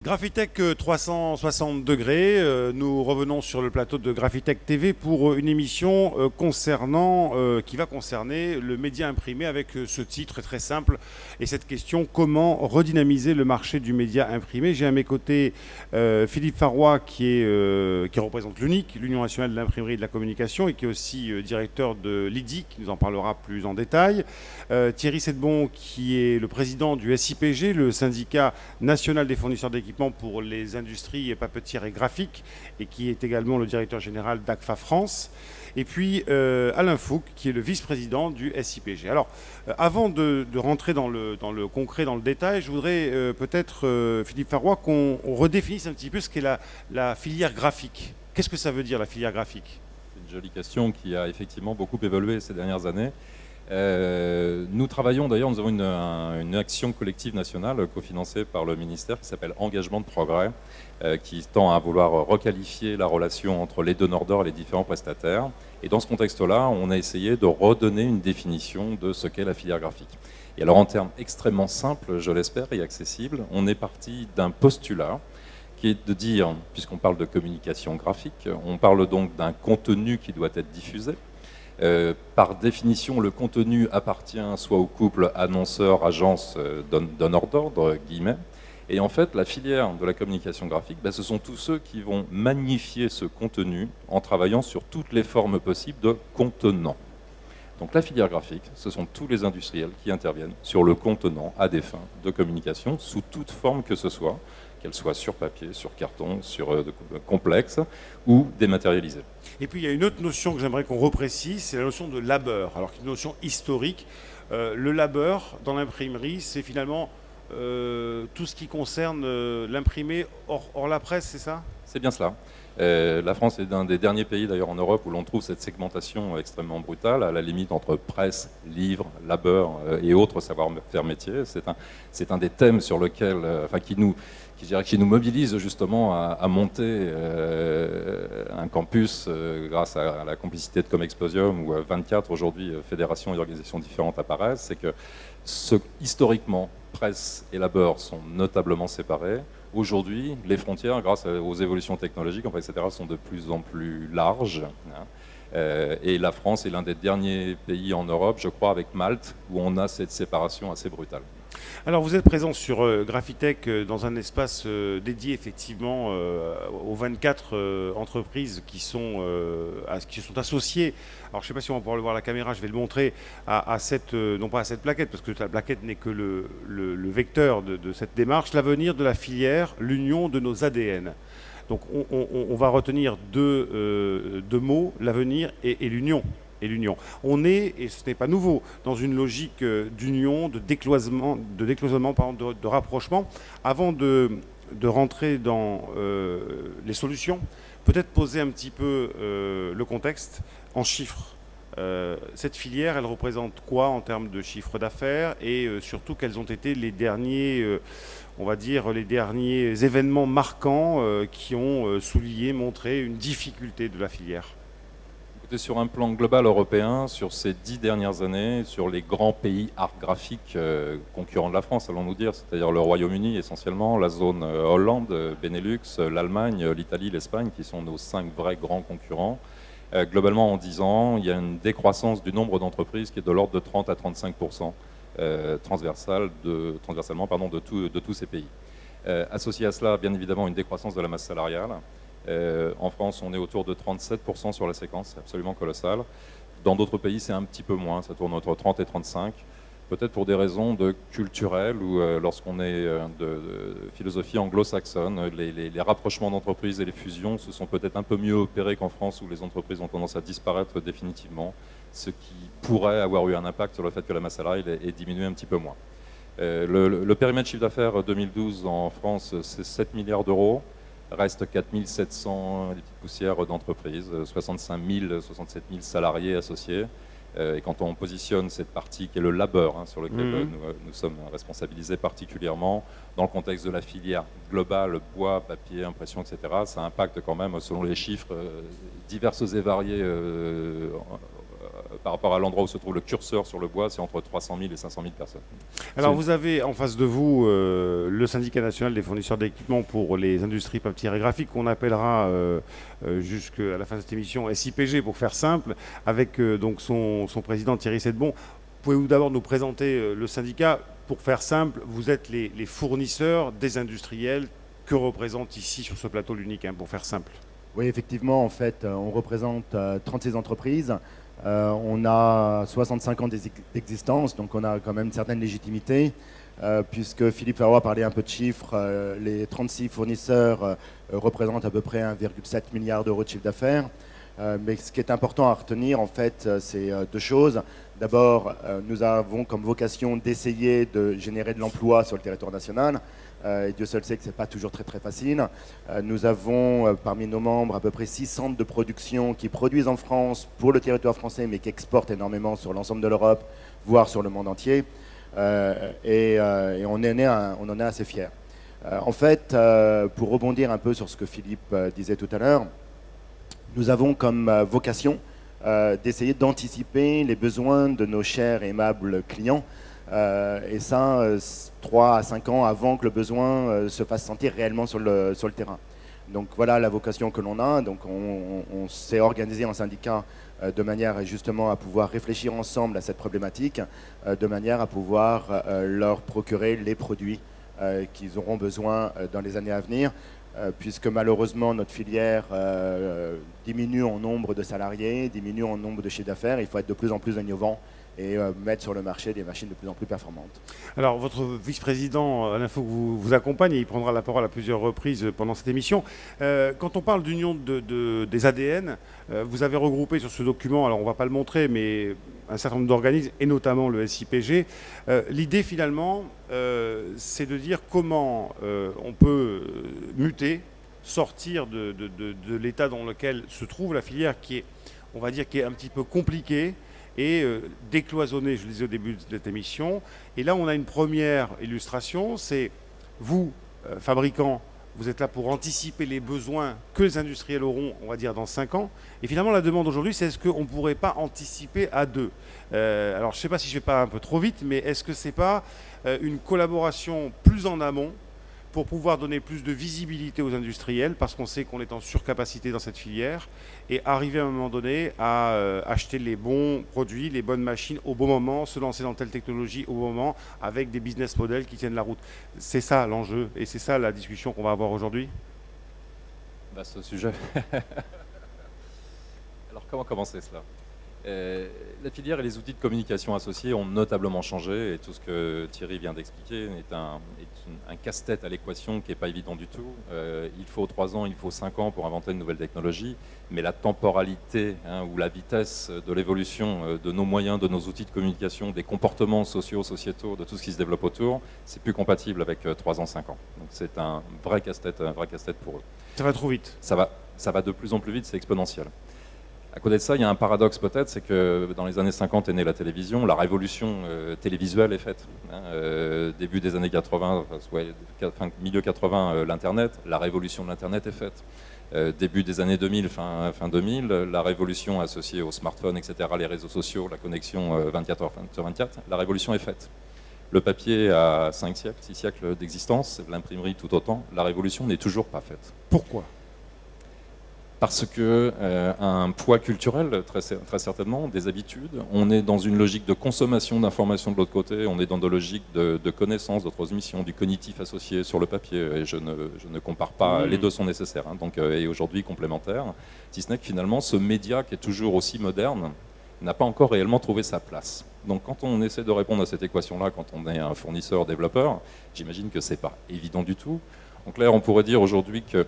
Graphitech 360 degrés, nous revenons sur le plateau de Graphitech TV pour une émission qui va concerner le média imprimé avec ce titre très simple et cette question: comment redynamiser le marché du média imprimé. J'ai à mes côtés Philippe Farroy qui représente l'UNIC, l'Union nationale de l'imprimerie et de la communication, et qui est aussi directeur de l'IDI, qui nous en parlera plus en détail. Thierry Sedbon qui est le président du SIPG, le syndicat national des fournisseurs d'équipements pour les industries papetières et graphiques, et qui est également le directeur général d'ACFA France. Et puis Alain Fouque, qui est le vice-président du SIPG. Alors, avant de rentrer dans le concret, dans le détail, je voudrais peut-être, Philippe Farroy, qu'on redéfinisse un petit peu ce qu'est la filière graphique. Qu'est-ce que ça veut dire, la filière graphique ? C'est une jolie question qui a effectivement beaucoup évolué ces dernières années. Nous travaillons d'ailleurs, nous avons une action collective nationale cofinancée par le ministère qui s'appelle Engagement de progrès, qui tend à vouloir requalifier la relation entre les donneurs d'ordre et les différents prestataires. Et dans ce contexte-là, on a essayé de redonner une définition de ce qu'est la filière graphique. Et alors en termes extrêmement simples, je l'espère, et accessibles, on est parti d'un postulat qui est de dire, puisqu'on parle de communication graphique, on parle donc d'un contenu qui doit être diffusé. Par définition, le contenu appartient soit au couple annonceur-agence donneur d'ordre, guillemets. Et en fait, la filière de la communication graphique, ce sont tous ceux qui vont magnifier ce contenu en travaillant sur toutes les formes possibles de contenant. Donc la filière graphique, ce sont tous les industriels qui interviennent sur le contenant à des fins de communication, sous toute forme que ce soit, qu'elle soit sur papier, sur carton, sur complexe ou dématérialisée. Et puis il y a une autre notion que j'aimerais qu'on reprécise, c'est la notion de labeur. Alors c'est une notion historique. Le labeur dans l'imprimerie, c'est finalement tout ce qui concerne l'imprimé hors la presse, c'est ça ? C'est bien cela. La France est un des derniers pays d'ailleurs en Europe où l'on trouve cette segmentation extrêmement brutale, à la limite entre presse, livre, labeur et autres savoir-faire métiers. C'est un des thèmes sur lequel, qui nous mobilise justement à monter un campus grâce à la complicité de Comexposium, où 24 aujourd'hui fédérations et organisations différentes apparaissent. C'est que historiquement, presse et labeur sont notablement séparés. Aujourd'hui, les frontières, grâce aux évolutions technologiques, etc., sont de plus en plus larges. Et la France est l'un des derniers pays en Europe, je crois, avec Malte, où on a cette séparation assez brutale. Alors vous êtes présent sur Graphitech dans un espace dédié effectivement aux 24 entreprises qui sont associées. Alors je ne sais pas si on va pouvoir le voir à la caméra, je vais le montrer à cette, non pas à cette plaquette, parce que la plaquette n'est que le vecteur de cette démarche, l'avenir de la filière, l'union de nos ADN. Donc on va retenir deux mots, l'avenir et l'union. On est, et ce n'est pas nouveau, dans une logique d'union, de décloisonnement, de rapprochement. Avant de rentrer dans les solutions, peut-être poser un petit peu le contexte en chiffres. Cette filière, elle représente quoi en termes de chiffre d'affaires, et surtout quels ont été les derniers, les derniers événements marquants qui ont souligné, montré une difficulté de la filière? Sur un plan global européen, sur ces 10 dernières années, sur les grands pays art graphique concurrents de la France, allons-nous dire, c'est-à-dire le Royaume-Uni essentiellement, la zone Hollande, Benelux, l'Allemagne, l'Italie, l'Espagne, qui sont nos 5 vrais grands concurrents. Globalement, en 10 ans, il y a une décroissance du nombre d'entreprises qui est de l'ordre de 30 à 35% transversalement de tous ces pays. Associé à cela, bien évidemment, une décroissance de la masse salariale. En France, on est autour de 37% sur la séquence, c'est absolument colossal. Dans d'autres pays, c'est un petit peu moins, ça tourne entre 30 et 35, peut-être pour des raisons culturelles ou lorsqu'on est de philosophie anglo-saxonne, les rapprochements d'entreprises et les fusions se sont peut-être un peu mieux opérés qu'en France, où les entreprises ont tendance à disparaître définitivement, ce qui pourrait avoir eu un impact sur le fait que la masse salariale ait diminué un petit peu moins. Le périmètre chiffre d'affaires 2012 en France, c'est 7 milliards d'euros. Reste 4 700 des petites poussières d'entreprises, 65 000, 67 000 salariés associés. Et quand on positionne cette partie qui est le labeur, sur lequel nous sommes responsabilisés particulièrement, dans le contexte de la filière globale, bois, papier, impression, etc., ça impacte quand même, selon les chiffres, diverses et variées par rapport à l'endroit où se trouve le curseur sur le bois, c'est entre 300 000 et 500 000 personnes. Alors vous avez en face de vous le syndicat national des fournisseurs d'équipements pour les industries papier et graphiques qu'on appellera jusqu'à la fin de cette émission SIPG pour faire simple, avec donc son président Thierry Sedbon. Pouvez-vous d'abord nous présenter le syndicat? Pour faire simple, vous êtes les fournisseurs des industriels que représente ici sur ce plateau l'unique, hein, pour faire simple. Oui, effectivement, en fait, on représente 36 entreprises. On a 65 ans d'existence, donc on a quand même une certaine légitimité. Puisque Philippe Farroy parlait un peu de chiffres, les 36 fournisseurs représentent à peu près 1,7 milliard d'euros de chiffre d'affaires. Mais ce qui est important à retenir, en fait, c'est deux choses. D'abord, nous avons comme vocation d'essayer de générer de l'emploi sur le territoire national. Et Dieu seul sait que ce n'est pas toujours très très facile. Nous avons parmi nos membres à peu près 6 centres de production qui produisent en France pour le territoire français, mais qui exportent énormément sur l'ensemble de l'Europe, voire sur le monde entier. Et on en est assez fiers. En fait, pour rebondir un peu sur ce que Philippe disait tout à l'heure, nous avons comme vocation d'essayer d'anticiper les besoins de nos chers et aimables clients. Et ça, 3 à 5 ans avant que le besoin se fasse sentir réellement sur le terrain. Donc voilà la vocation que l'on a. Donc on s'est organisé en syndicat de manière justement à pouvoir réfléchir ensemble à cette problématique, de manière à pouvoir leur procurer les produits qu'ils auront besoin dans les années à venir, puisque malheureusement notre filière diminue en nombre de salariés, diminue en nombre de chiffres d'affaires. Il faut être de plus en plus innovant et mettre sur le marché des machines de plus en plus performantes. Alors, votre vice-président, Alain Fouque, vous accompagne et il prendra la parole à plusieurs reprises pendant cette émission. Quand on parle d'union des ADN, vous avez regroupé sur ce document, alors on ne va pas le montrer, mais un certain nombre d'organismes, et notamment le SIPG. L'idée, finalement, c'est de dire comment on peut muter, sortir de l'état dans lequel se trouve la filière qui est, on va dire, qui est un petit peu compliquée, et décloisonner, je le disais au début de cette émission. Et là, on a une première illustration, c'est vous, fabricants, vous êtes là pour anticiper les besoins que les industriels auront, on va dire, dans 5 ans. Et finalement, la demande aujourd'hui, c'est est-ce qu'on ne pourrait pas anticiper à 2 ? Alors, je ne sais pas si je vais pas un peu trop vite, mais est-ce que ce n'est pas une collaboration plus en amont pour pouvoir donner plus de visibilité aux industriels, parce qu'on sait qu'on est en surcapacité dans cette filière, et arriver à un moment donné à acheter les bons produits, les bonnes machines au bon moment, se lancer dans telle technologie au bon moment, avec des business models qui tiennent la route. C'est ça l'enjeu, et c'est ça la discussion qu'on va avoir aujourd'hui. Ce sujet. Alors comment commencer cela ? La filière et les outils de communication associés ont notablement changé, et tout ce que Thierry vient d'expliquer est un casse-tête à l'équation qui n'est pas évident du tout. Il faut 3 ans, il faut 5 ans pour inventer une nouvelle technologie, mais la temporalité ou la vitesse de l'évolution de nos moyens, de nos outils de communication, des comportements sociaux, sociétaux, de tout ce qui se développe autour, c'est plus compatible avec 3 ans, 5 ans. Donc c'est un vrai casse-tête pour eux. Ça va trop vite. Ça va de plus en plus vite, c'est exponentiel. À côté de ça, il y a un paradoxe peut-être, c'est que dans les années 50 est née la télévision, la révolution télévisuelle est faite. Début des années 80, milieu 80, l'Internet, la révolution de l'Internet est faite. Début des années 2000, fin 2000, la révolution associée aux smartphones, etc., les réseaux sociaux, la connexion 24 heures sur 24, la révolution est faite. Le papier a 6 siècles d'existence, l'imprimerie tout autant, la révolution n'est toujours pas faite. Pourquoi ? Parce que un poids culturel, très certainement, des habitudes. On est dans une logique de consommation d'informations de l'autre côté, on est dans des logiques de connaissances, de transmission, du cognitif associé sur le papier. Et je ne compare pas, les deux sont nécessaires, et aujourd'hui complémentaires. Si ce n'est que finalement, ce média qui est toujours aussi moderne n'a pas encore réellement trouvé sa place. Donc quand on essaie de répondre à cette équation-là, quand on est un fournisseur, développeur, j'imagine que ce n'est pas évident du tout. En clair, on pourrait dire aujourd'hui que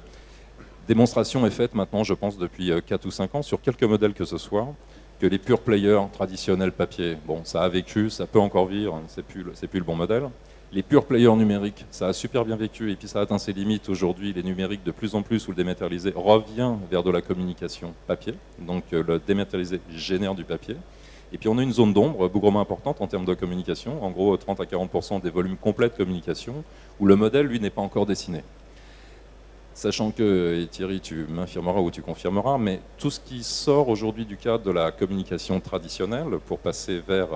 démonstration est faite maintenant, je pense, depuis 4 ou 5 ans, sur quelques modèles que ce soit, que les pure players traditionnels papier, bon, ça a vécu, ça peut encore vivre, c'est plus le bon modèle. Les pure players numériques, ça a super bien vécu, et puis ça a atteint ses limites aujourd'hui. Les numériques, de plus en plus, ou le dématérialisé, revient vers de la communication papier. Donc le dématérialisé génère du papier. Et puis on a une zone d'ombre bougrement importante en termes de communication, en gros 30 à 40% des volumes complets de communication, où le modèle, lui, n'est pas encore dessiné. Sachant que, et Thierry, tu m'infirmeras ou tu confirmeras, mais tout ce qui sort aujourd'hui du cadre de la communication traditionnelle pour passer vers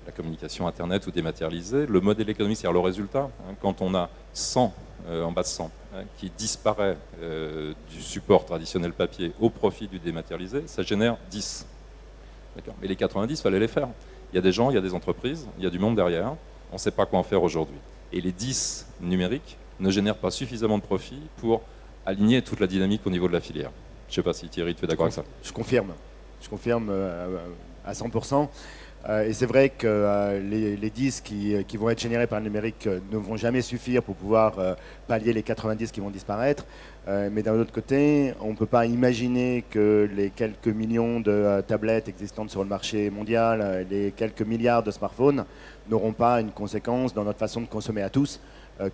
la communication Internet ou dématérialisée, le modèle économique, c'est-à-dire le résultat, quand on a 100, en bas de 100, qui disparaît du support traditionnel papier au profit du dématérialisé, ça génère 10. Mais les 90, il fallait les faire. Il y a des gens, il y a des entreprises, il y a du monde derrière, on ne sait pas quoi en faire aujourd'hui. Et les 10 numériques ne génèrent pas suffisamment de profit pour aligner toute la dynamique au niveau de la filière. Je ne sais pas si Thierry, tu es d'accord avec ça. Je confirme à 100%. Et c'est vrai que les 10 qui vont être générés par le numérique ne vont jamais suffire pour pouvoir pallier les 90 qui vont disparaître. Mais d'un autre côté, on ne peut pas imaginer que les quelques millions de tablettes existantes sur le marché mondial, les quelques milliards de smartphones n'auront pas une conséquence dans notre façon de consommer à tous,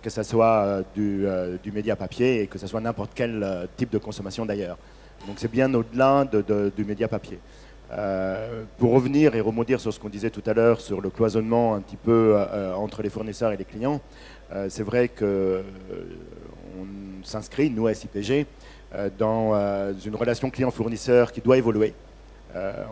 que ce soit du média papier et que ce soit n'importe quel type de consommation d'ailleurs. Donc c'est bien au-delà du média papier. Pour revenir et rebondir sur ce qu'on disait tout à l'heure sur le cloisonnement un petit peu entre les fournisseurs et les clients, c'est vrai qu'on s'inscrit, nous à SIPG, dans une relation client-fournisseur qui doit évoluer.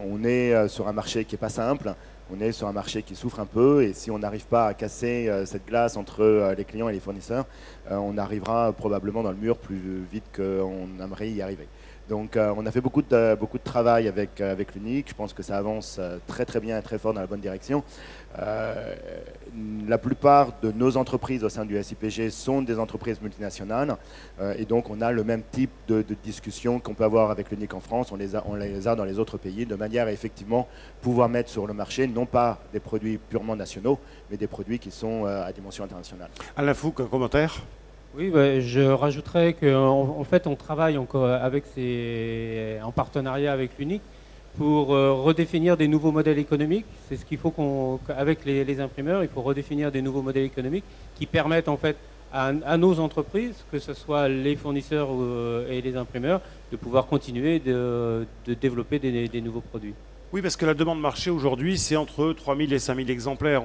On est sur un marché qui n'est pas simple, on est sur un marché qui souffre un peu, et si on n'arrive pas à casser cette glace entre les clients et les fournisseurs, on arrivera probablement dans le mur plus vite qu'on aimerait y arriver. Donc on a fait beaucoup de travail avec l'UNIC. Je pense que ça avance très très bien et très fort dans la bonne direction. La plupart de nos entreprises au sein du SIPG sont des entreprises multinationales, et donc on a le même type de discussion qu'on peut avoir avec l'UNIC en France, on les a dans les autres pays, de manière à effectivement pouvoir mettre sur le marché non pas des produits purement nationaux, mais des produits qui sont à dimension internationale. Alain Fouque, un commentaire ? Oui, je rajouterais qu'en fait, on travaille encore en partenariat avec l'UNIC pour redéfinir des nouveaux modèles économiques. C'est ce qu'il faut qu'avec les imprimeurs, il faut redéfinir des nouveaux modèles économiques qui permettent en fait à nos entreprises, que ce soit les fournisseurs et les imprimeurs, de pouvoir continuer de développer des nouveaux produits. Oui, parce que la demande marché aujourd'hui, c'est entre 3000 et 5000 exemplaires,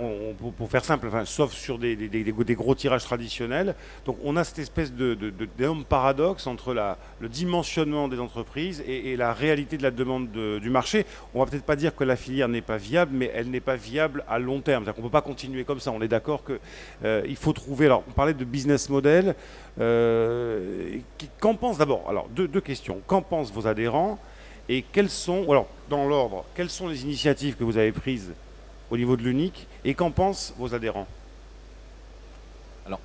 pour faire simple, enfin, sauf sur des gros tirages traditionnels. Donc on a cette espèce d'énorme paradoxe entre le dimensionnement des entreprises et la réalité de la demande du marché. On ne va peut-être pas dire que la filière n'est pas viable, mais elle n'est pas viable à long terme. C'est-à-dire qu'on ne peut pas continuer comme ça. On est d'accord qu'il faut trouver... Alors, on parlait de business model. Qu'en pensent d'abord? Alors, deux questions. Qu'en pensent vos adhérents? Et quelles sont, alors dans l'ordre, quelles sont les initiatives que vous avez prises au niveau de l'UNIC et qu'en pensent vos adhérents? Alors,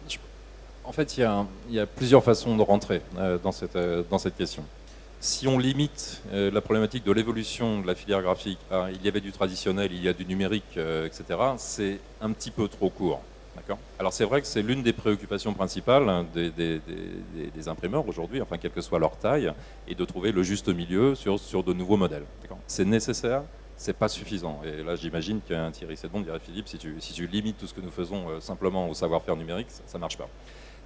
en fait, il y a plusieurs façons de rentrer dans cette question. Si on limite la problématique de l'évolution de la filière graphique à il y avait du traditionnel, il y a du numérique, etc., c'est un petit peu trop court. Alors c'est vrai que c'est l'une des préoccupations principales des imprimeurs aujourd'hui, enfin quelle que soit leur taille, et de trouver le juste milieu sur de nouveaux modèles. C'est nécessaire, c'est pas suffisant. Et là j'imagine qu'un Thierry Sedbon dirait Philippe, si tu limites tout ce que nous faisons simplement au savoir-faire numérique, ça marche pas.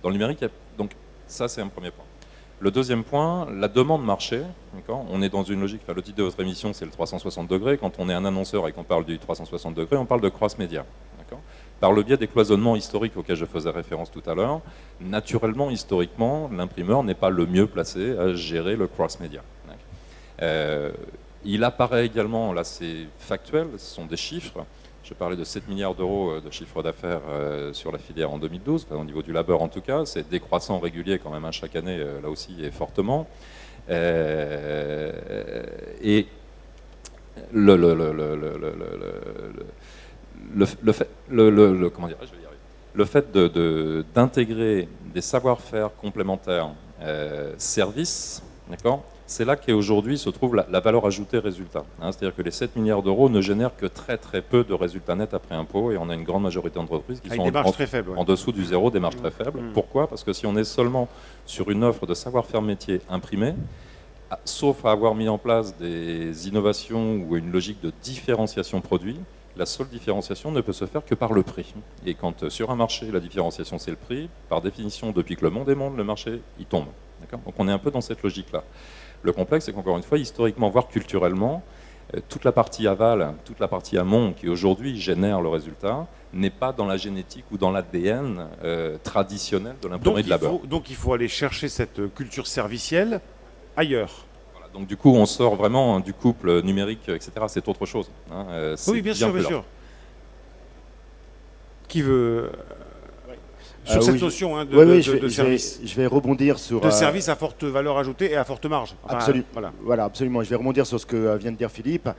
Dans le numérique, donc ça c'est un premier point. Le deuxième point, la demande marché. On est dans une logique, enfin, le titre de votre émission c'est le 360 degrés. Quand on est un annonceur et qu'on parle du 360 degrés, on parle de cross-média. Par le biais des cloisonnements historiques auxquels je faisais référence tout à l'heure, naturellement, historiquement, l'imprimeur n'est pas le mieux placé à gérer le cross-média. Il apparaît également, là c'est factuel, ce sont des chiffres, je parlais de 7 milliards d'euros de chiffre d'affaires sur la filière en 2012, enfin, au niveau du labeur en tout cas, c'est décroissant régulier quand même, chaque année, là aussi, et fortement. Et le fait d'intégrer des savoir-faire complémentaires services, c'est là qu'aujourd'hui se trouve la valeur ajoutée résultat. C'est-à-dire que les 7 milliards d'euros ne génèrent que très très peu de résultats nets après impôt, et on a une grande majorité d'entreprises qui sont en dessous du zéro, des marges très faibles. Pourquoi? Parce que si on est seulement sur une offre de savoir-faire métier imprimé, sauf à avoir mis en place des innovations ou une logique de différenciation produit, la seule différenciation ne peut se faire que par le prix. Et quand sur un marché, la différenciation c'est le prix, par définition, depuis que le monde est monde, le marché, il tombe. Donc on est un peu dans cette logique-là. Le complexe, c'est qu'encore une fois, historiquement, voire culturellement, Toute la partie aval, toute la partie amont qui aujourd'hui génère le résultat n'est pas dans la génétique ou dans l'ADN traditionnel de l'imprimerie de labeur. Donc il faut aller chercher cette culture servicielle ailleurs. Voilà, donc du coup, on sort vraiment du couple numérique, etc. C'est autre chose. Hein, Oui, bien sûr, bien sûr. Qui veut sur cette notion de service. Je vais rebondir sur... De service à forte valeur ajoutée et à forte marge. Enfin, voilà, absolument. Je vais rebondir sur ce que vient de dire Philippe.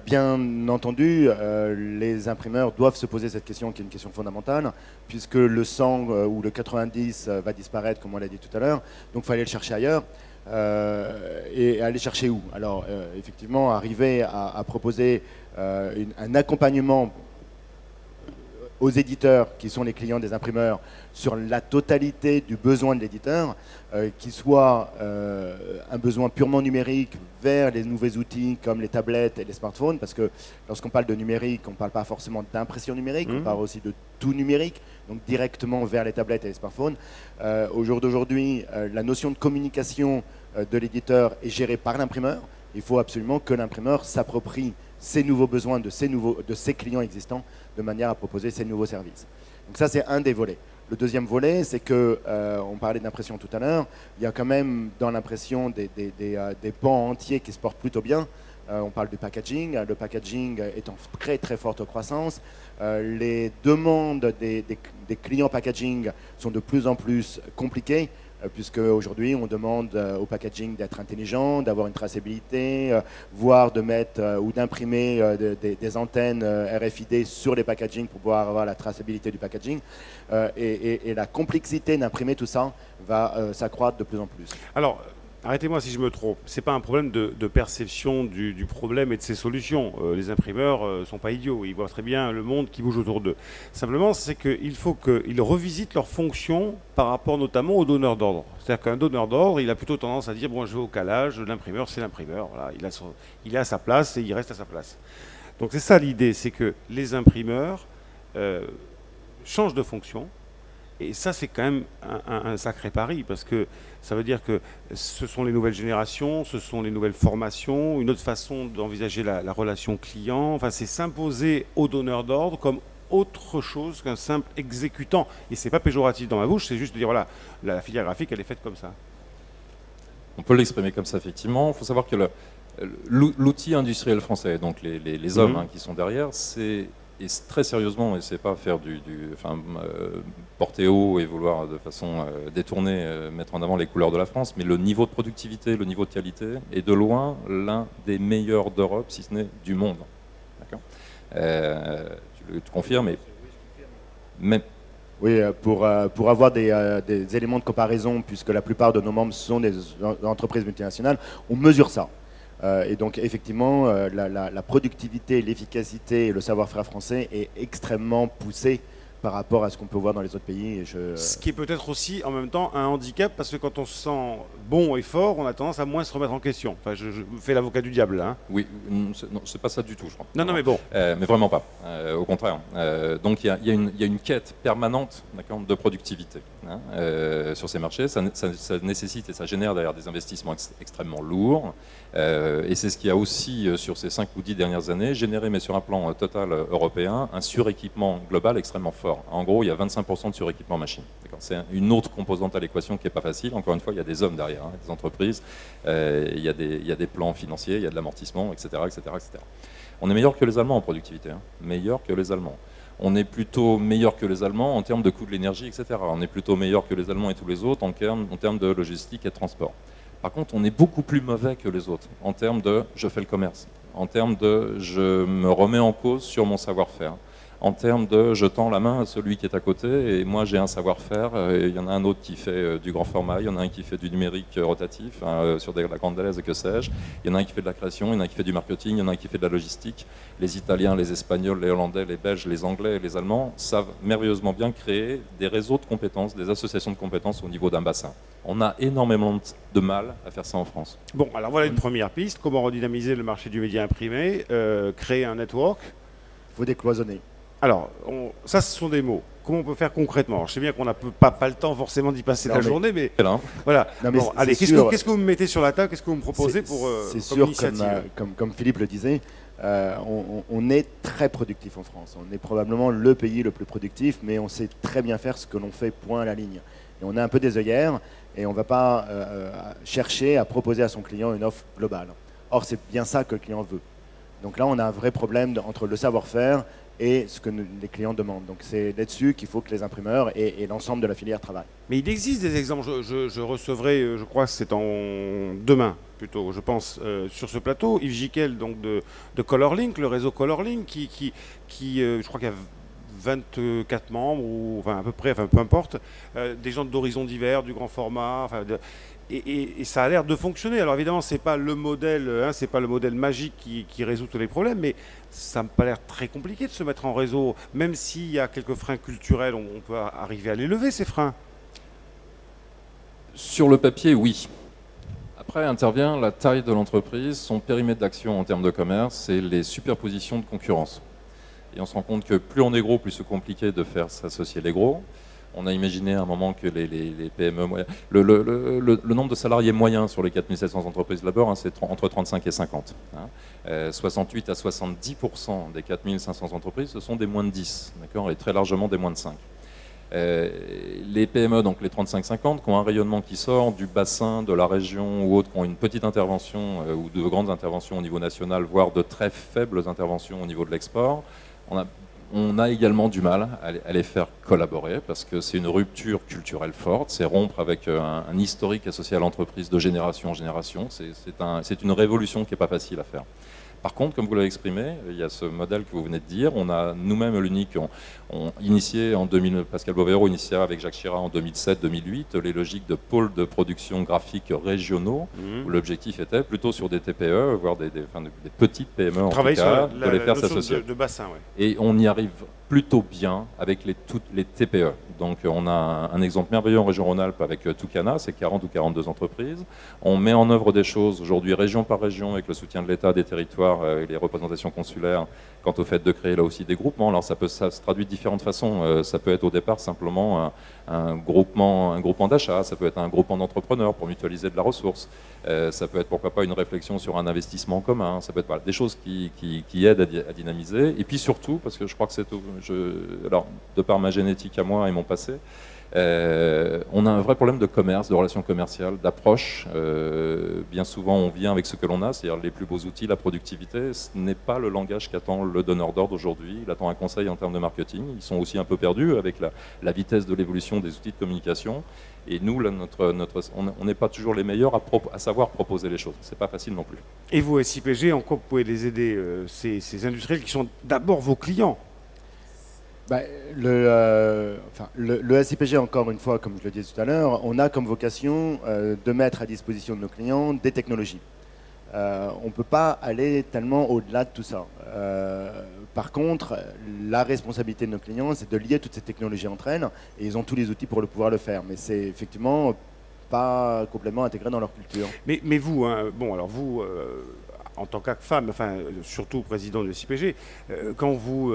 Bien entendu, les imprimeurs doivent se poser cette question qui est une question fondamentale, puisque le 100 ou le 90 va disparaître, comme on l'a dit tout à l'heure. Donc il faut aller le chercher ailleurs. Et aller chercher où? Alors, effectivement, arriver à proposer un accompagnement aux éditeurs qui sont les clients des imprimeurs sur la totalité du besoin de l'éditeur, qui soit un besoin purement numérique vers les nouveaux outils comme les tablettes et les smartphones, parce que lorsqu'on parle de numérique, on ne parle pas forcément d'impression numérique, on parle aussi de tout numérique, donc directement vers les tablettes et les smartphones. Au jour d'aujourd'hui, la notion de communication de l'éditeur est gérée par l'imprimeur. Il faut absolument que l'imprimeur s'approprie ces nouveaux besoins de ses clients existants de manière à proposer ces nouveaux services. Donc ça, c'est un des volets. Le deuxième volet, c'est que, on parlait d'impression tout à l'heure, il y a quand même dans l'impression des pans entiers qui se portent plutôt bien. On parle du packaging. Le packaging est en très très forte croissance. Les demandes des clients packaging sont de plus en plus compliquées, puisque aujourd'hui on demande au packaging d'être intelligent, d'avoir une traçabilité, voire de mettre ou d'imprimer des antennes RFID sur les packaging pour pouvoir avoir la traçabilité du packaging. Et la complexité d'imprimer tout ça va s'accroître de plus en plus. Alors, arrêtez-moi si je me trompe, ce n'est pas un problème de perception du problème et de ses solutions. Les imprimeurs ne sont pas idiots, ils voient très bien le monde qui bouge autour d'eux. Simplement, c'est qu'il faut qu'ils revisitent leurs fonctions par rapport notamment aux donneurs d'ordre. C'est-à-dire qu'un donneur d'ordre, il a plutôt tendance à dire « bon, je vais au calage, l'imprimeur, c'est l'imprimeur, voilà, il est à sa place et il reste à sa place ». Donc c'est ça l'idée, c'est que les imprimeurs changent de fonction. Et ça, c'est quand même un sacré pari, parce que ça veut dire que ce sont les nouvelles générations, ce sont les nouvelles formations, une autre façon d'envisager la relation client. Enfin, c'est s'imposer au donneur d'ordre comme autre chose qu'un simple exécutant. Et c'est pas péjoratif dans ma bouche, c'est juste de dire, voilà, la filière graphique, elle est faite comme ça. On peut l'exprimer comme ça, effectivement. Il faut savoir que l'outil industriel français, donc les hommes qui sont derrière, et très sérieusement, et c'est pas faire porter haut et vouloir de façon détournée mettre en avant les couleurs de la France, mais le niveau de productivité, le niveau de qualité est de loin l'un des meilleurs d'Europe, si ce n'est du monde. D'accord, tu le confirmes, mais oui, pour avoir des éléments de comparaison, puisque la plupart de nos membres sont des entreprises multinationales, on mesure ça. Et donc effectivement, la productivité, l'efficacité et le savoir-faire français est extrêmement poussé par rapport à ce qu'on peut voir dans les autres pays. Ce qui est peut-être aussi en même temps un handicap, parce que quand on se sent bon et fort, on a tendance à moins se remettre en question. Enfin, je fais l'avocat du diable là. Hein. Oui, c'est pas ça du tout, je crois. Non, mais bon. Mais vraiment pas. Au contraire. Donc il y a une quête permanente, de productivité sur ces marchés. Ça nécessite et ça génère d'ailleurs des investissements extrêmement lourds. Et c'est ce qui a aussi, sur ces 5 ou 10 dernières années, généré, mais sur un plan total européen, un suréquipement global extrêmement fort. En gros, il y a 25% de suréquipement machine. C'est une autre composante à l'équation qui n'est pas facile. Encore une fois, il y a des hommes derrière, des entreprises, il y a des plans financiers, il y a de l'amortissement, etc., etc., etc. On est meilleur que les Allemands en productivité, meilleur que les Allemands. On est plutôt meilleur que les Allemands en termes de coût de l'énergie, etc. On est plutôt meilleur que les Allemands et tous les autres en termes de logistique et de transport. Par contre, on est beaucoup plus mauvais que les autres en termes de « je fais le commerce », en termes de « je me remets en cause sur mon savoir-faire », en termes de « je tends la main à celui qui est à côté et moi j'ai un savoir-faire et il y en a un autre qui fait du grand format, il y en a un qui fait du numérique rotatif sur la grande dalaise et que sais-je, il y en a un qui fait de la création, il y en a un qui fait du marketing, il y en a un qui fait de la logistique. Les Italiens, les Espagnols, les Hollandais, les Belges, les Anglais et les Allemands savent merveilleusement bien créer des réseaux de compétences, des associations de compétences au niveau d'un bassin. On a énormément de mal à faire ça en France. Bon, alors voilà une première piste. Comment redynamiser le marché du média imprimé, créer un network. Il faut décloisonner. Alors, ça, ce sont des mots. comment on peut faire concrètement? Alors, je sais bien qu'on n'a pas le temps forcément d'y passer Non, la mais- journée, mais Là, voilà. Non, mais Bon, c'est allez, sûr. qu'est-ce que vous me mettez sur la table? Qu'est-ce que vous me proposez pour C'est comme sûr, initiative? comme Philippe le disait, on est très productif en France. On est probablement le pays le plus productif, mais on sait très bien faire ce que l'on fait, point à la ligne. Et on est un peu des œillères et on ne va pas chercher à proposer à son client une offre globale. Or, c'est bien ça que le client veut. Donc là, on a un vrai problème entre le savoir-faire et ce que les clients demandent. Donc c'est là-dessus qu'il faut que les imprimeurs et l'ensemble de la filière travaillent. Mais il existe des exemples. Je recevrai, je crois que c'est demain plutôt, je pense, sur ce plateau, Yves Jiquel, donc de Colorlink, le réseau Colorlink, qui je crois qu'il y a 24 membres, ou enfin à peu près, enfin peu importe, des gens d'horizons divers, du grand format, et ça a l'air de fonctionner. Alors évidemment, c'est pas le modèle, c'est pas le modèle magique qui résout tous les problèmes, mais ça me pas l'air très compliqué de se mettre en réseau, même s'il y a quelques freins culturels, on peut arriver à les lever ces freins. sur le papier, oui. Après intervient la taille de l'entreprise, son périmètre d'action en termes de commerce et les superpositions de concurrence. Et on se rend compte que plus on est gros, plus c'est compliqué de faire s'associer les gros. On a imaginé à un moment que les PME, le nombre de salariés moyens sur les 4700 entreprises de labeur, c'est entre 35 et 50. 68 à 70% des 4500 entreprises, ce sont des moins de 10, d'accord, et très largement des moins de 5. Les PME, donc les 35-50, qui ont un rayonnement qui sort du bassin, de la région ou autres, qui ont une petite intervention ou de grandes interventions au niveau national, voire de très faibles interventions au niveau de l'export, on a également du mal à les faire collaborer parce que c'est une rupture culturelle forte, c'est rompre avec un historique associé à l'entreprise de génération en génération, c'est une révolution qui n'est pas facile à faire. Par contre, comme vous l'avez exprimé, il y a ce modèle que vous venez de dire. On a nous-mêmes l'unique, on initié en 2000, Pascal Bovero initié avec Jacques Chirac en 2007-2008 les logiques de pôles de production graphique régionaux, où l'objectif était plutôt sur des TPE, voire des petites PME en tout cas, de les faire s'associer. De bassin, ouais. Et on y arrive plutôt bien avec toutes les TPE. Donc on a un exemple merveilleux en région Rhône-Alpes avec Toucana, c'est 40 ou 42 entreprises. On met en œuvre des choses aujourd'hui région par région avec le soutien de l'État, des territoires et les représentations consulaires quant au fait de créer là aussi des groupements. Alors ça se traduit de différentes façons. Ça peut être au départ simplement un groupement d'achat, ça peut être un groupement d'entrepreneurs pour mutualiser de la ressource, ça peut être pourquoi pas une réflexion sur un investissement en commun, ça peut être des choses qui aident à dynamiser. Et puis surtout, parce que je crois que alors de par ma génétique à moi et mon passé, on a un vrai problème de commerce, de relations commerciales, d'approche. Bien souvent, on vient avec ce que l'on a, c'est-à-dire les plus beaux outils, la productivité. Ce n'est pas le langage qu'attend le donneur d'ordre aujourd'hui. Il attend un conseil en termes de marketing. Ils sont aussi un peu perdus avec la vitesse de l'évolution des outils de communication. Et nous, là, on n'est pas toujours les meilleurs à savoir proposer les choses. C'est pas facile non plus. Et vous, SIPG, en quoi vous pouvez les aider, ces industriels qui sont d'abord vos clients? Le SIPG, encore une fois, comme je le disais tout à l'heure, on a comme vocation de mettre à disposition de nos clients des technologies. On ne peut pas aller tellement au-delà de tout ça. Par contre, la responsabilité de nos clients, c'est de lier toutes ces technologies entre elles, et ils ont tous les outils pour pouvoir le faire. Mais c'est effectivement pas complètement intégré dans leur culture. Mais vous, alors vous, en tant que femme, surtout président de SIPG, quand vous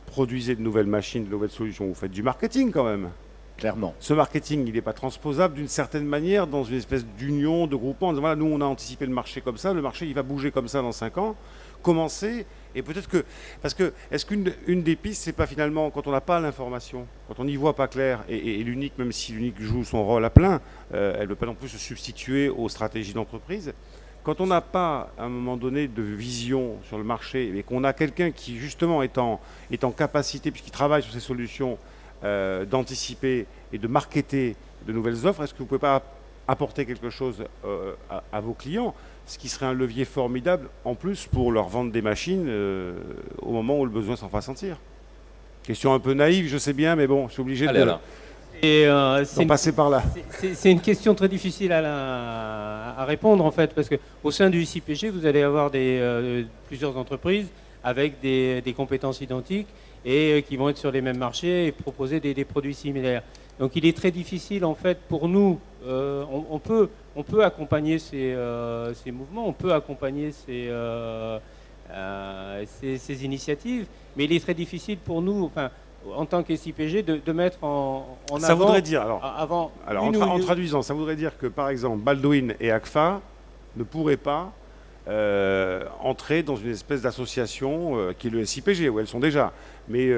produisez de nouvelles machines, de nouvelles solutions, vous faites du marketing quand même. Clairement. Ce marketing, il n'est pas transposable d'une certaine manière dans une espèce d'union, de groupement, en disant voilà, nous on a anticipé le marché comme ça, le marché il va bouger comme ça dans 5 ans. Commencer, et peut-être que, parce que, est-ce qu'une des pistes, c'est pas finalement, quand on n'a pas l'information, quand on n'y voit pas clair, et l'unique, même si l'unique joue son rôle à plein, elle ne veut pas non plus se substituer aux stratégies d'entreprise. Quand on n'a pas, à un moment donné, de vision sur le marché, et qu'on a quelqu'un qui, justement, est en capacité, puisqu'il travaille sur ces solutions, d'anticiper et de marketer de nouvelles offres, est-ce que vous ne pouvez pas apporter quelque chose à vos clients, ce qui serait un levier formidable, en plus, pour leur vendre des machines au moment où le besoin s'en fera sentir? Question un peu naïve, je sais bien, mais bon, je suis obligé d'en passer par là. C'est une question très difficile à répondre en fait, parce qu'au sein du SIPG, vous allez avoir plusieurs entreprises avec des compétences identiques et qui vont être sur les mêmes marchés et proposer des produits similaires. Donc il est très difficile en fait pour nous, on peut accompagner ces mouvements, on peut accompagner ces initiatives, mais il est très difficile pour nous, en tant qu'SIPG, de mettre en Ça avant... voudrait dire, alors, avant en traduisant, ça voudrait dire que par exemple Baldwin et ACFA ne pourraient pas entrer dans une espèce d'association qui est le SIPG, où elles sont déjà, mais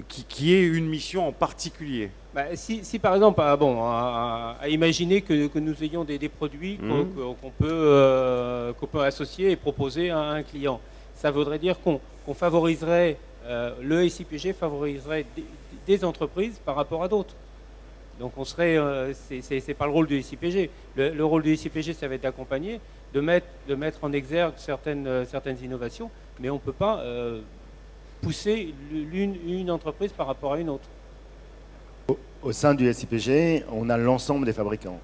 qui ait une mission en particulier. Bah, si par exemple, à imaginer que nous ayons des produits qu'on peut associer et proposer à un client, ça voudrait dire qu'on favoriserait, le SIPG favoriserait des entreprises par rapport à d'autres. Donc on serait, c'est pas le rôle du SIPG. Le rôle du SIPG, ça va être d'accompagner, de mettre en exergue certaines innovations, mais on ne peut pas pousser une entreprise par rapport à une autre. Au sein du SIPG, on a l'ensemble des fabricants.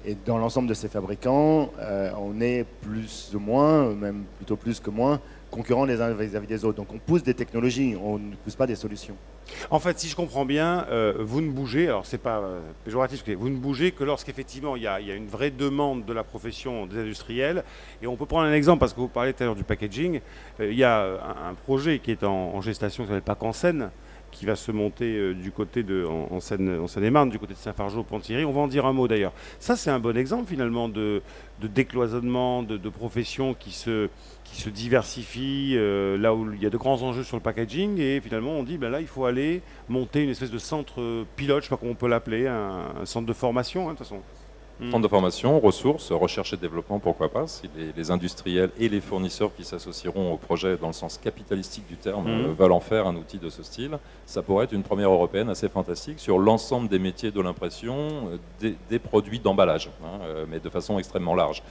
Et dans l'ensemble de ces fabricants, on est plus ou moins, même plutôt plus que moins, concurrents les uns vis-à-vis des autres. Donc on pousse des technologies, on ne pousse pas des solutions. En fait, si je comprends bien, vous ne bougez, alors c'est pas péjoratif, vous ne bougez que lorsqu'effectivement il y a une vraie demande de la profession des industriels. Et on peut prendre un exemple, parce que vous parlez tout à l'heure du packaging. Il y a un projet qui est en gestation qui s'appelle Pack en Seine, qui va se monter du côté en Seine-et-Marne, du côté de Saint-Fargeau-Ponthierry. On va en dire un mot d'ailleurs. Ça, c'est un bon exemple finalement de décloisonnement, de professions qui se diversifient, là où il y a de grands enjeux sur le packaging. Et finalement, on dit, ben là, il faut aller monter une espèce de centre pilote, je ne sais pas comment on peut l'appeler, un centre de formation, de toute façon. Centre de formation, ressources, recherche et développement, pourquoi pas, si les industriels et les fournisseurs qui s'associeront au projet dans le sens capitalistique du terme veulent en faire un outil de ce style, ça pourrait être une première européenne assez fantastique sur l'ensemble des métiers de l'impression, des produits d'emballage, mais de façon extrêmement large.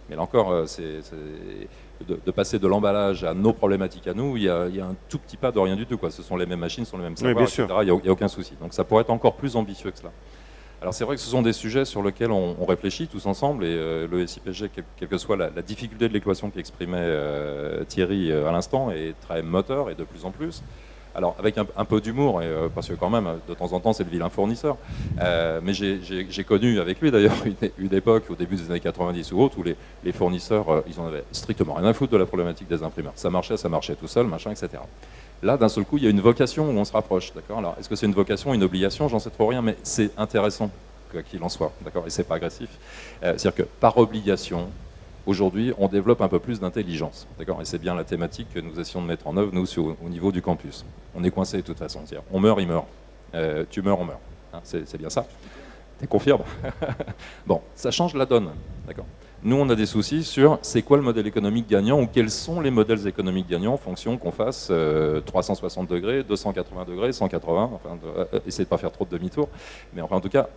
Mais là encore, de passer de l'emballage à nos problématiques à nous, il y a un tout petit pas de rien du tout, quoi. Ce sont les mêmes machines, ce sont les mêmes savoirs, etc. Il n'y a aucun souci. Donc ça pourrait être encore plus ambitieux que cela. Alors c'est vrai que ce sont des sujets sur lesquels on réfléchit tous ensemble, et le SIPG, quelle que soit la difficulté de l'équation qu'exprimait Thierry à l'instant, est très moteur et de plus en plus. Alors avec un peu d'humour, parce que quand même de temps en temps c'est le vilain fournisseur, mais j'ai connu avec lui d'ailleurs une époque au début des années 90 ou autre où les fournisseurs ils en avaient strictement rien à foutre de la problématique des imprimeurs. Ça marchait tout seul, machin, etc. Là, d'un seul coup, il y a une vocation où on se rapproche, d'accord. Alors, est-ce que c'est une vocation, une obligation? J'en sais trop rien, mais c'est intéressant, quoi qu'il en soit, d'accord. Et c'est pas agressif. C'est-à-dire que par obligation, aujourd'hui, on développe un peu plus d'intelligence, d'accord. Et c'est bien la thématique que nous essayons de mettre en œuvre, nous, au niveau du campus. On est coincé de toute façon. C'est-à-dire, on meurt, il meurt. Tu meurs, on meurt. Hein, c'est bien ça. Tu confirmes? Bon, ça change la donne, d'accord. Nous, on a des soucis sur c'est quoi le modèle économique gagnant ou quels sont les modèles économiques gagnants en fonction qu'on fasse 360 degrés, 280 degrés, 180, enfin, essayer de ne pas faire trop de demi-tour. Mais enfin, en tout cas,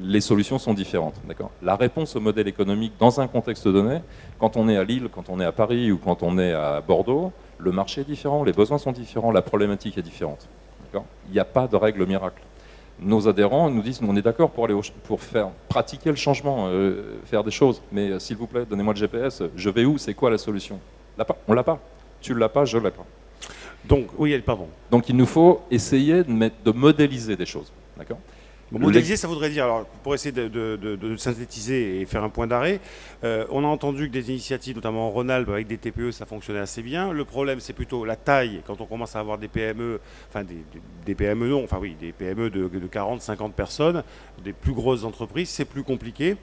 les solutions sont différentes. D'accord. La réponse au modèle économique dans un contexte donné, quand on est à Lille, quand on est à Paris ou quand on est à Bordeaux, le marché est différent, les besoins sont différents, la problématique est différente. D'accord. Il n'y a pas de règle miracle. Nos adhérents nous disent, on est d'accord pour faire pratiquer le changement, faire des choses, mais s'il vous plaît, donnez-moi le GPS, je vais où, c'est quoi la solution? On l'a pas. Tu l'as pas, je l'ai pas. Donc, oui, pardon. Donc il nous faut essayer de modéliser des choses, d'accord. Bon, modéliser, ça voudrait dire, alors, pour essayer de synthétiser et faire un point d'arrêt, on a entendu que des initiatives, notamment en Rhône-Alpes, avec des TPE, ça fonctionnait assez bien. Le problème, c'est plutôt la taille, quand on commence à avoir des PME, enfin des PME non, enfin oui, des PME de 40, 50 personnes, des plus grosses entreprises, c'est plus compliqué,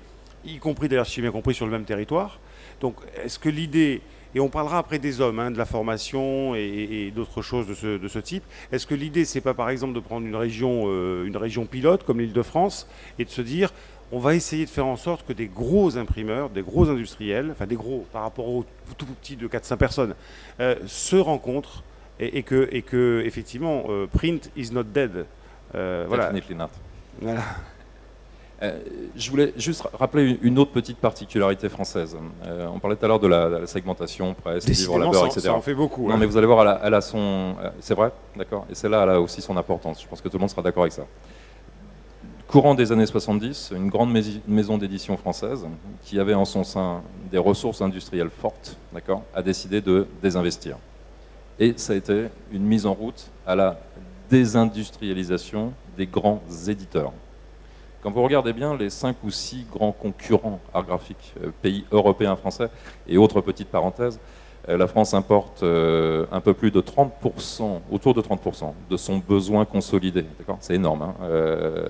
y compris d'ailleurs, si j'ai bien compris, sur le même territoire. Donc, est-ce que l'idée... Et on parlera après des hommes, de la formation et d'autres choses de ce type. Est-ce que l'idée, c'est pas par exemple de prendre une région pilote comme l'Île-de-France et de se dire, on va essayer de faire en sorte que des gros imprimeurs, des gros industriels, enfin des gros par rapport aux tout petits de 4-5 personnes, se rencontrent et que effectivement, print is not dead. Voilà. Definitely not. Voilà. Je voulais juste rappeler une autre petite particularité française. On parlait tout à l'heure de la segmentation, presse, livre, labeur, etc. Ça en fait beaucoup. Non, mais vous allez voir, elle a son... C'est vrai, d'accord. Et celle-là, elle a aussi son importance. Je pense que tout le monde sera d'accord avec ça. Courant des années 70, une grande maison d'édition française, qui avait en son sein des ressources industrielles fortes, d'accord, a décidé de désinvestir. Et ça a été une mise en route à la désindustrialisation des grands éditeurs. Quand vous regardez bien les 5 ou 6 grands concurrents art graphiques, pays européens, français, et autres petites parenthèses, La France importe un peu plus de 30%, autour de 30% de son besoin consolidé. C'est énorme, hein.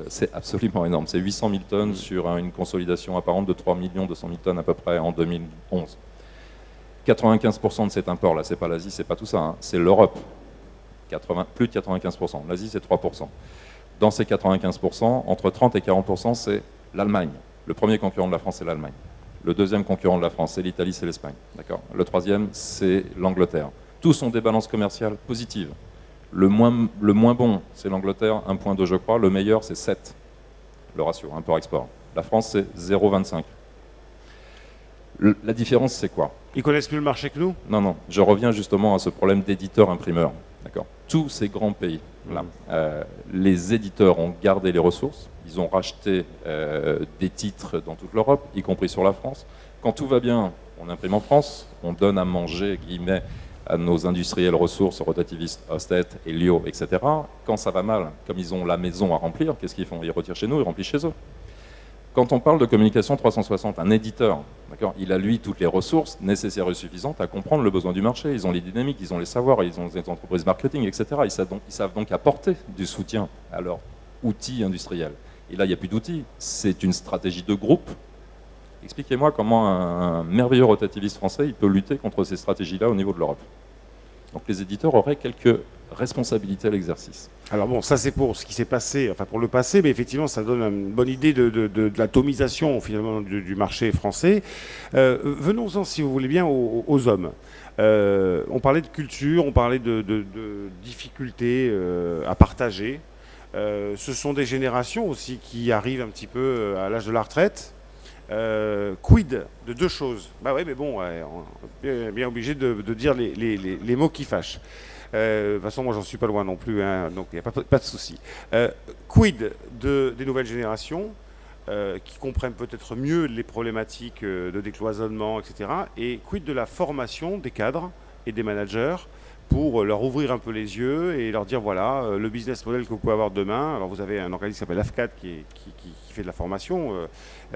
C'est absolument énorme. C'est 800 000 tonnes sur une consolidation apparente de 3 200 000 tonnes à peu près en 2011. 95% de cet import, là, c'est pas l'Asie, c'est pas tout ça, hein. C'est l'Europe. Plus de 95%. L'Asie, c'est 3%. Dans ces 95%, entre 30 et 40%, c'est l'Allemagne. Le premier concurrent de la France, c'est l'Allemagne. Le deuxième concurrent de la France, c'est l'Italie, c'est l'Espagne. D'accord. Le troisième, c'est l'Angleterre. Tous ont des balances commerciales positives. Le moins bon, c'est l'Angleterre, 1,2 je crois. Le meilleur, c'est 7, le ratio import-export. La France, c'est 0,25. La différence, c'est quoi? Ils connaissent mieux le marché que nous? Non. Je reviens justement à ce problème d'éditeur-imprimeur. D'accord. Tous ces grands pays, là, les éditeurs ont gardé les ressources. Ils ont racheté des titres dans toute l'Europe, y compris sur la France. Quand tout va bien, on imprime en France, on donne à manger, guillemets, à nos industriels ressources, rotativistes, Ostet, Elio, etc. Quand ça va mal, comme ils ont la maison à remplir, qu'est-ce qu'ils font? Ils retirent chez nous, ils remplissent chez eux. Quand on parle de communication 360, un éditeur, il a lui toutes les ressources nécessaires et suffisantes à comprendre le besoin du marché. Ils ont les dynamiques, ils ont les savoirs, ils ont des entreprises marketing, etc. Ils savent donc apporter du soutien à leurs outils industriels. Et là, il n'y a plus d'outils, c'est une stratégie de groupe. Expliquez-moi comment un merveilleux rotativiste français il peut lutter contre ces stratégies-là au niveau de l'Europe. Donc les éditeurs auraient quelques responsabilités à l'exercice. Alors bon, ça c'est pour ce qui s'est passé, enfin pour le passé, mais effectivement ça donne une bonne idée de l'atomisation finalement du marché français. Venons-en, si vous voulez bien, aux hommes. On parlait de culture, on parlait de difficultés à partager. Ce sont des générations aussi qui arrivent un petit peu à l'âge de la retraite. Quid de deux choses? Bah oui, mais bon, on est bien obligé de dire les mots qui fâchent. De toute façon, moi, j'en suis pas loin non plus, hein, donc il n'y a pas de souci. Quid des nouvelles générations qui comprennent peut-être mieux les problématiques de décloisonnement, etc. Et quid de la formation des cadres et des managers pour leur ouvrir un peu les yeux et leur dire voilà, le business model que vous pouvez avoir demain. Alors vous avez un organisme qui s'appelle AFCAD qui fait de la formation,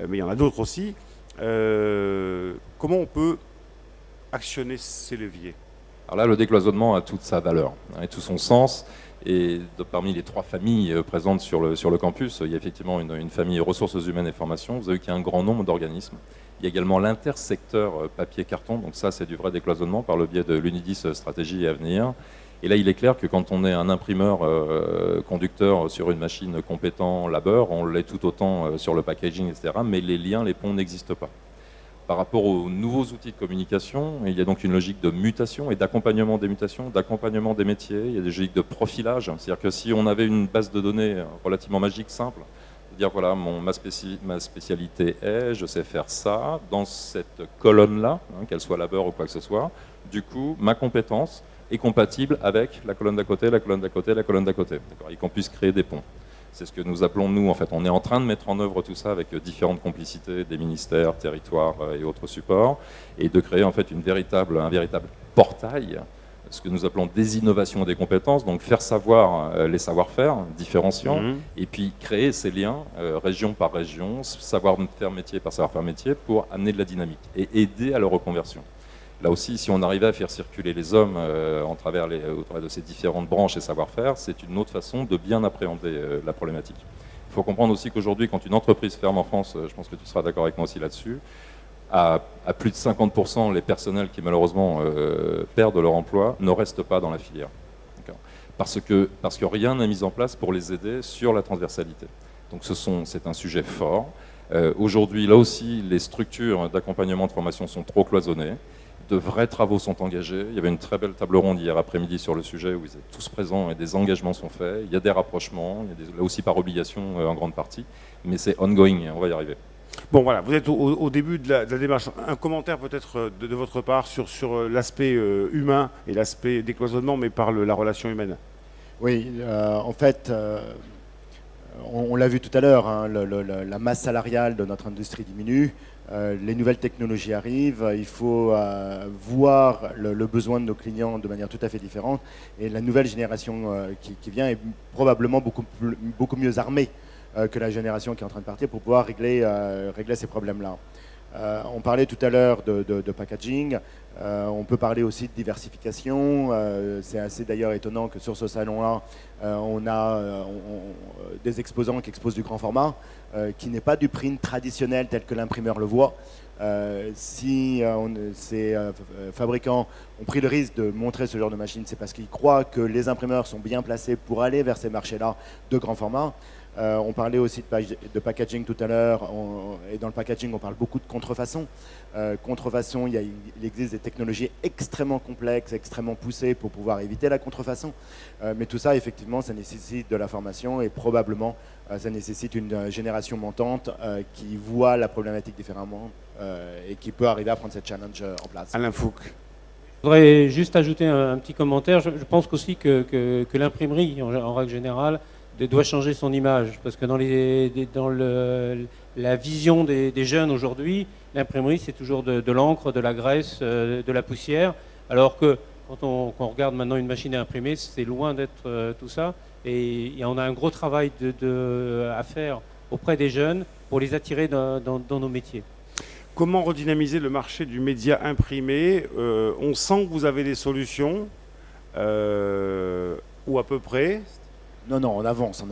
mais il y en a d'autres aussi. Comment on peut actionner ces leviers? Alors là, le décloisonnement a toute sa valeur et tout son sens. Et parmi les 3 familles présentes sur le campus, il y a effectivement une famille ressources humaines et formation. Vous avez vu qu'il y a un grand nombre d'organismes. Il y a également l'intersecteur papier-carton. Donc ça, c'est du vrai décloisonnement par le biais de l'Unidis Stratégie et Avenir. Et là, il est clair que quand on est un imprimeur conducteur sur une machine compétent labeur, on l'est tout autant sur le packaging, etc. Mais les liens, les ponts n'existent pas. Par rapport aux nouveaux outils de communication, il y a donc une logique de mutation et d'accompagnement des mutations, d'accompagnement des métiers. Il y a des logiques de profilage. C'est-à-dire que si on avait une base de données relativement magique, simple, dire voilà, ma spécialité est, je sais faire ça, dans cette colonne-là, qu'elle soit labeur ou quoi que ce soit, du coup, ma compétence est compatible avec la colonne d'à côté, la colonne d'à côté, la colonne d'à côté. Et qu'on puisse créer des ponts. C'est ce que nous appelons, nous, en fait. On est en train de mettre en œuvre tout ça avec différentes complicités des ministères, territoires et autres supports, et de créer en fait un véritable portail, ce que nous appelons des innovations et des compétences, donc faire savoir les savoir-faire différenciants, et puis créer ces liens, région par région, savoir-faire métier par savoir-faire métier, pour amener de la dynamique et aider à leur reconversion. Là aussi, si on arrivait à faire circuler les hommes au travers de ces différentes branches et savoir-faire, c'est une autre façon de bien appréhender la problématique. Il faut comprendre aussi qu'aujourd'hui, quand une entreprise ferme en France, je pense que tu seras d'accord avec moi aussi là-dessus, à plus de 50%, les personnels qui malheureusement perdent leur emploi ne restent pas dans la filière. Parce que rien n'est mis en place pour les aider sur la transversalité. Donc c'est un sujet fort. Aujourd'hui, là aussi, les structures d'accompagnement de formation sont trop cloisonnées. De vrais travaux sont engagés. Il y avait une très belle table ronde hier après-midi sur le sujet où ils étaient tous présents et des engagements sont faits. Il y a des rapprochements, là aussi par obligation en grande partie, mais c'est ongoing, on va y arriver. Bon voilà, vous êtes au début de la démarche. Un commentaire peut-être de votre part sur l'aspect humain et l'aspect décloisonnement, mais par la relation humaine. Oui, en fait, on l'a vu tout à l'heure, hein, la masse salariale de notre industrie diminue. Les nouvelles technologies arrivent, il faut voir le besoin de nos clients de manière tout à fait différente. Et la nouvelle génération qui vient est probablement beaucoup mieux armée que la génération qui est en train de partir pour pouvoir régler ces problèmes-là. On parlait tout à l'heure de packaging. On peut parler aussi de diversification. C'est assez d'ailleurs étonnant que sur ce salon-là, on a des exposants qui exposent du grand format, qui n'est pas du print traditionnel tel que l'imprimeur le voit. Si ces fabricants ont pris le risque de montrer ce genre de machine, c'est parce qu'ils croient que les imprimeurs sont bien placés pour aller vers ces marchés-là de grand format. On parlait aussi de packaging tout à l'heure, et dans le packaging on parle beaucoup de contrefaçon. Contrefaçon, il existe des technologies extrêmement complexes, extrêmement poussées pour pouvoir éviter la contrefaçon. Mais tout ça, effectivement, ça nécessite de la formation et probablement ça nécessite une génération montante qui voit la problématique différemment et qui peut arriver à prendre cette challenge en place. Alain Fouque. Je voudrais juste ajouter un petit commentaire. Je pense aussi que l'imprimerie, en règle générale, doit changer son image. Parce que dans la vision des jeunes aujourd'hui, l'imprimerie, c'est toujours de l'encre, de la graisse, de la poussière. Alors que quand on regarde maintenant une machine à imprimer, c'est loin d'être tout ça. Et on a un gros travail à faire auprès des jeunes pour les attirer dans nos métiers. Comment redynamiser le marché du média imprimé? On sent que vous avez des solutions, ou à peu près. Non, on avance.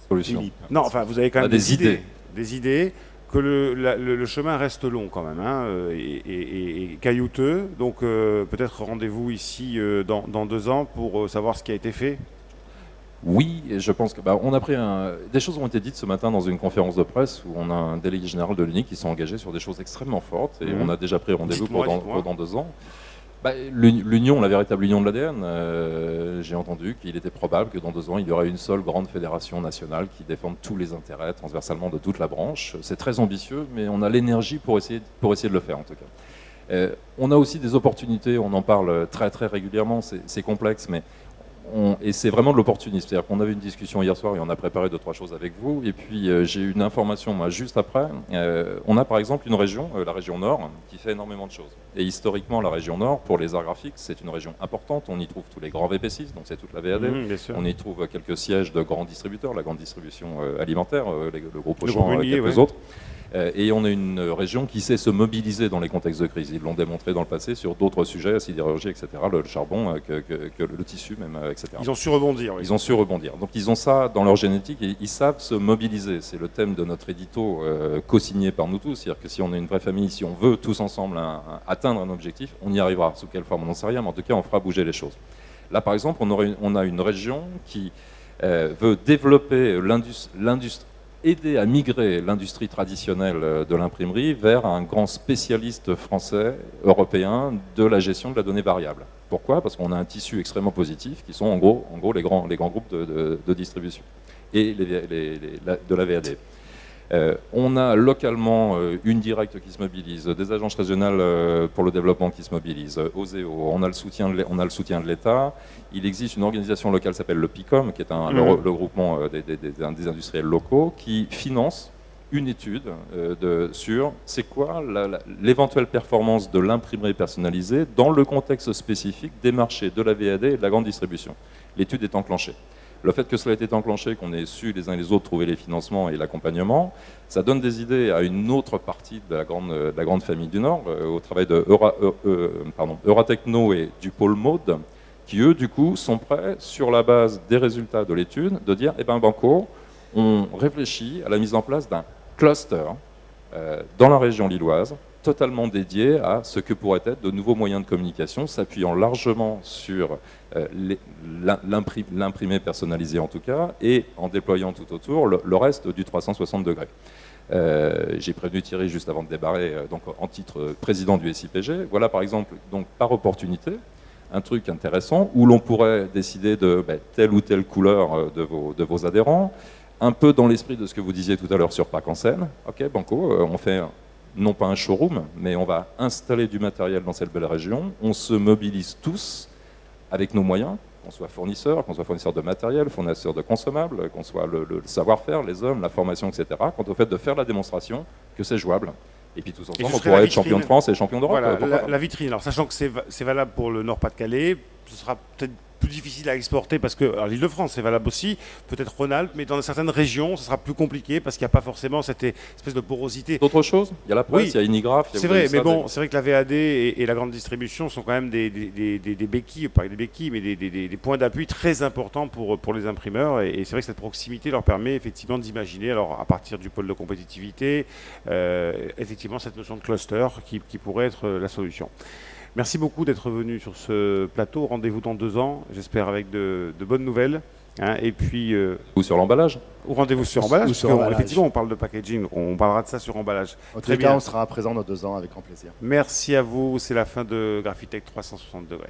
Solution. Philippe. Non, enfin, vous avez quand même des idées. Des idées, que le chemin reste long quand même, hein, et caillouteux. Donc peut-être rendez-vous ici dans 2 ans pour savoir ce qui a été fait. Oui, et je pense que on a pris des choses ont été dites ce matin dans une conférence de presse où on a un délégué général de l'UNIC qui s'est engagé sur des choses extrêmement fortes et on a déjà pris rendez-vous pendant 2 ans. L'union, la véritable union de l'ADN, j'ai entendu qu'il était probable que dans 2 ans, il y aurait une seule grande fédération nationale qui défende tous les intérêts transversalement de toute la branche. C'est très ambitieux, mais on a l'énergie pour essayer de le faire en tout cas. On a aussi des opportunités, on en parle très très régulièrement, c'est complexe, mais et c'est vraiment de l'opportunisme. C'est-à-dire qu'on avait une discussion hier soir et on a préparé 2-3 choses avec vous. Et puis j'ai eu une information moi, juste après. On a par exemple une région, la région Nord, qui fait énormément de choses. Et historiquement, la région Nord, pour les arts graphiques, c'est une région importante. On y trouve tous les grands VP6, donc c'est toute la VAD. On y trouve quelques sièges de grands distributeurs, la grande distribution alimentaire, le groupe Auchan, quelques autres. Et on a une région qui sait se mobiliser dans les contextes de crise. Ils l'ont démontré dans le passé sur d'autres sujets, la sidérurgie, etc., le charbon, que le tissu même, etc. Ils ont su rebondir. Oui. Ils ont su rebondir. Donc ils ont ça dans leur génétique et ils savent se mobiliser. C'est le thème de notre édito co-signé par nous tous. C'est-à-dire que si on est une vraie famille, si on veut tous ensemble atteindre un objectif, on y arrivera. Sous quelle forme, on n'en sait rien, mais en tout cas, on fera bouger les choses. Là, par exemple, on a une région qui veut développer l'industrie, aider à migrer l'industrie traditionnelle de l'imprimerie vers un grand spécialiste français, européen, de la gestion de la donnée variable. Pourquoi? Parce qu'on a un tissu extrêmement positif, qui sont en gros les grands groupes de distribution et de la VAD. On a localement une directe qui se mobilise, des agences régionales pour le développement qui se mobilisent, OSEO, on a le soutien de l'État. Il existe une organisation locale qui s'appelle le PICOM, qui est le groupement des industriels locaux, qui finance une étude sur c'est quoi l'éventuelle performance de l'imprimerie personnalisée dans le contexte spécifique des marchés de la VAD et de la grande distribution. L'étude est enclenchée. Le fait que cela ait été enclenché, qu'on ait su les uns et les autres trouver les financements et l'accompagnement, ça donne des idées à une autre partie de la grande famille du Nord, au travail de Euratechno et du pôle Maude, qui eux, du coup, sont prêts, sur la base des résultats de l'étude, de dire, Banco, on réfléchit à la mise en place d'un cluster dans la région lilloise, totalement dédié à ce que pourraient être de nouveaux moyens de communication, s'appuyant largement sur l'imprimé personnalisé en tout cas, et en déployant tout autour le reste du 360 degrés. J'ai prévenu Thierry juste avant de débarrer, donc en titre président du SIPG. Voilà par exemple, donc par opportunité, un truc intéressant où l'on pourrait décider de telle ou telle couleur de vos adhérents, un peu dans l'esprit de ce que vous disiez tout à l'heure sur Pack en scène. Ok, Banco, on fait non pas un showroom, mais on va installer du matériel dans cette belle région. On se mobilise tous avec nos moyens, qu'on soit fournisseur de matériel, fournisseur de consommables, qu'on soit le savoir-faire, les hommes, la formation, etc. Quant au fait de faire la démonstration que c'est jouable. Et puis tous ensemble, on pourrait être champion de France et champion d'Europe. Voilà, la vitrine. Alors sachant que c'est valable pour le Nord-Pas-de-Calais, ce sera peut-être plus difficile à exporter parce que l'Île-de-France, c'est valable aussi, peut-être Rhône-Alpes, mais dans certaines régions, ça sera plus compliqué parce qu'il n'y a pas forcément cette espèce de porosité. D'autres choses? Il y a la presse, Oui. il y a Unigraph. C'est vrai, mais bon, c'est vrai que la VAD et la grande distribution sont quand même des béquilles, pas des béquilles, mais des points d'appui très importants pour les imprimeurs. Et c'est vrai que cette proximité leur permet effectivement d'imaginer, alors à partir du pôle de compétitivité, effectivement cette notion de cluster qui pourrait être la solution. Merci beaucoup d'être venu sur ce plateau. Rendez-vous dans 2 ans, j'espère avec de bonnes nouvelles. Hein, et puis, ou sur l'emballage. Ou rendez-vous sur emballage, sur emballage. Effectivement, on parle de packaging, on parlera de ça sur emballage. En tous les cas, on sera présent dans 2 ans avec grand plaisir. Merci à vous, c'est la fin de Graphitech 360 degrés.